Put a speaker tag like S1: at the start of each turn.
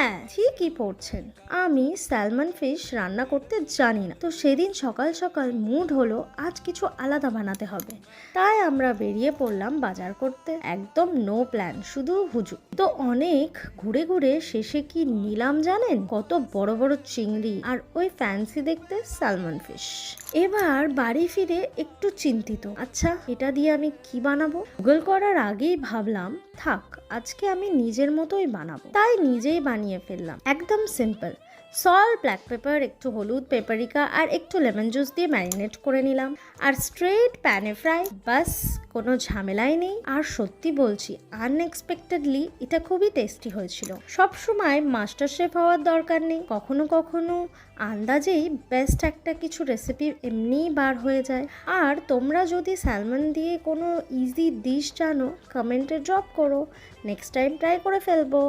S1: হ্যাঁ, ঠিকই পড়ছেন, আমি স্যালমন ফিশ রান্না করতে জানি না। তো সেদিন সকাল সকাল মুড হলো আজ কিছু আলাদা বানাতে হবে, তাই আমরা বেরিয়ে পড়লাম বাজার করতে। একদম নো প্ল্যান, শুধু হুজুক। তো অনেক ঘুরে ঘুরে শেষে কি নিলাম জানেন? কত বড় বড় চিংড়ি আর ওই ফ্যান্সি দেখতে স্যালমন ফিশ। এবার বাড়ি ফিরে একটু চিন্তিত, আচ্ছা এটা দিয়ে আমি কি বানাবো। গুগল করার আগেই ভাবলাম থাক, আজকে আমি নিজের মতোই বানাবো। তাই নিজেই বানিয়ে ফেললাম, একদম সিম্পল। সল্ট, ব্ল্যাক পেপার, একটু হলুদ, পেপারিকা আর একটু লেমন জুস দিয়ে ম্যারিনেট করে নিলাম, আর স্ট্রেট প্যানে ফ্রাই। বাস, কোনো ঝামেলাই নেই। আর সত্যি বলছি, আনএক্সপেক্টেডলি এটা খুবই টেস্টি হয়েছিল। সব সময় মাস্টার শেফ হওয়ার দরকার নেই, কখনো কখনো আন্দাজেই বেস্ট একটা কিছু রেসিপি এমনিই বার হয়ে যায়। আর তোমরা যদি স্যালমন দিয়ে কোনো ইজি ডিশ জানো, কমেন্টে ড্রপ করো, নেক্সট টাইম ট্রাই করে ফেলবো।